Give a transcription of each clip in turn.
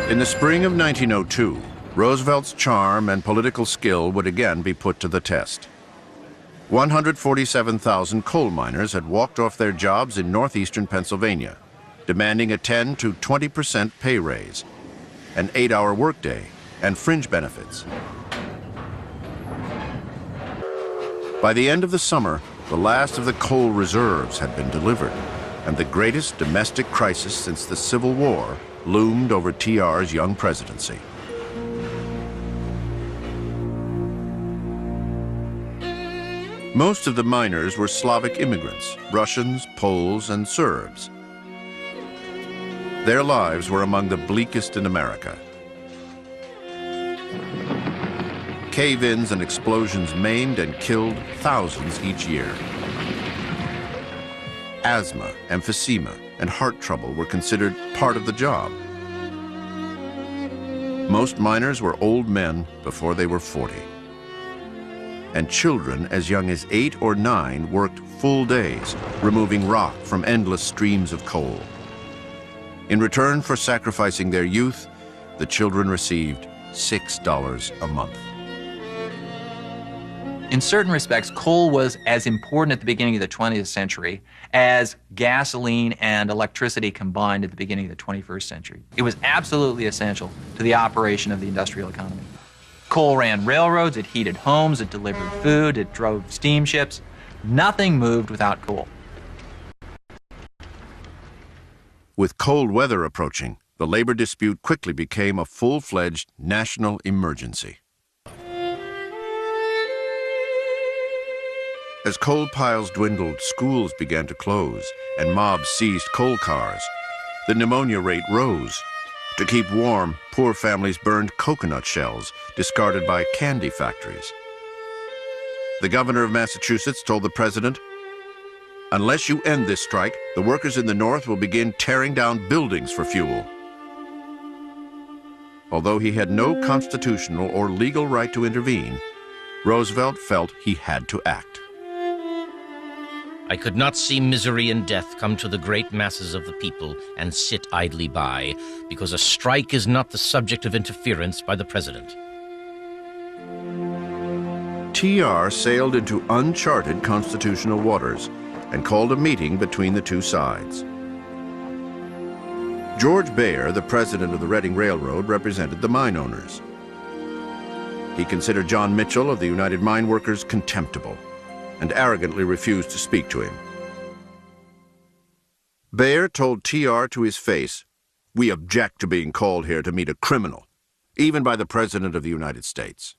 In the spring of 1902, Roosevelt's charm and political skill would again be put to the test. 147,000 coal miners had walked off their jobs in northeastern Pennsylvania, demanding a 10 to 20% pay raise, an 8-hour workday, and fringe benefits. By the end of the summer, the last of the coal reserves had been delivered, and the greatest domestic crisis since the Civil War loomed over TR's young presidency. Most of the miners were Slavic immigrants, Russians, Poles, and Serbs. Their lives were among the bleakest in America. Cave-ins and explosions maimed and killed thousands each year. Asthma, emphysema, and heart trouble were considered part of the job. Most miners were old men before they were 40. And children as young as 8 or 9 worked full days, removing rock from endless streams of coal. In return for sacrificing their youth, the children received $6 a month. In certain respects, coal was as important at the beginning of the 20th century as gasoline and electricity combined at the beginning of the 21st century. It was absolutely essential to the operation of the industrial economy. Coal ran railroads, it heated homes, it delivered food, it drove steamships. Nothing moved without coal. With cold weather approaching, the labor dispute quickly became a full-fledged national emergency. As coal piles dwindled, schools began to close, and mobs seized coal cars. The pneumonia rate rose. To keep warm, poor families burned coconut shells discarded by candy factories. The governor of Massachusetts told the president, "Unless you end this strike, the workers in the North will begin tearing down buildings for fuel." Although he had no constitutional or legal right to intervene, Roosevelt felt he had to act. I could not see misery and death come to the great masses of the people and sit idly by, because a strike is not the subject of interference by the president. TR sailed into uncharted constitutional waters and called a meeting between the two sides. George Bayer, the president of the Reading Railroad, represented the mine owners. He considered John Mitchell of the United Mine Workers contemptible and arrogantly refused to speak to him. Bayer told TR to his face, "We object to being called here to meet a criminal, even by the President of the United States."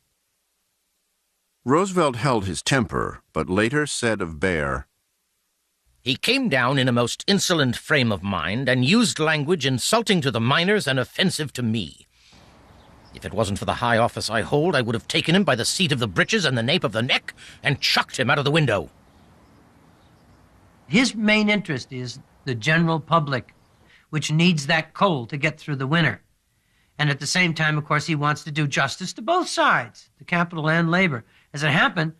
Roosevelt held his temper, but later said of Bayer, "He came down in a most insolent frame of mind and used language insulting to the miners and offensive to me. If it wasn't for the high office I hold, I would have taken him by the seat of the breeches and the nape of the neck and chucked him out of the window." His main interest is the general public, which needs that coal to get through the winter. And at the same time, of course, he wants to do justice to both sides, the capital and labor. As it happened,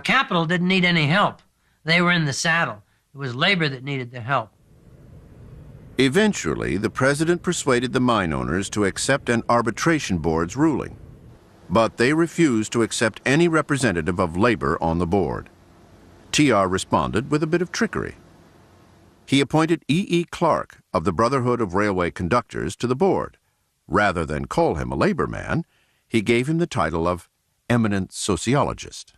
capital didn't need any help. They were in the saddle. It was labor that needed the help. Eventually, the president persuaded the mine owners to accept an arbitration board's ruling, but they refused to accept any representative of labor on the board. TR responded with a bit of trickery. He appointed E. Clark of the Brotherhood of Railway Conductors to the board. Rather than call him a labor man, he gave him the title of eminent sociologist.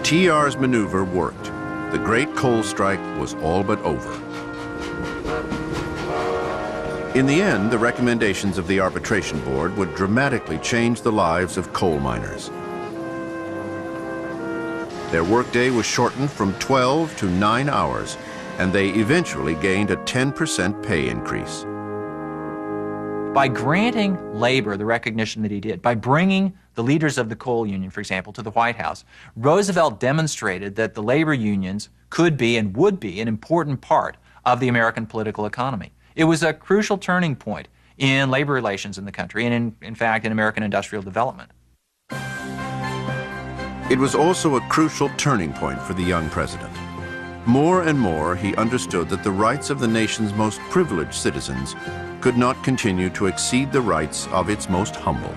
TR's maneuver worked. The great coal strike was all but over. In the end, the recommendations of the arbitration board would dramatically change the lives of coal miners. Their workday was shortened from 12 to 9 hours, and they eventually gained a 10% pay increase. By granting labor the recognition that he did, by bringing the leaders of the coal union, for example, to the White House, Roosevelt demonstrated that the labor unions could be and would be an important part of the American political economy. It was a crucial turning point in labor relations in the country and, in fact, in American industrial development. It was also a crucial turning point for the young president. More and more, he understood that the rights of the nation's most privileged citizens could not continue to exceed the rights of its most humble.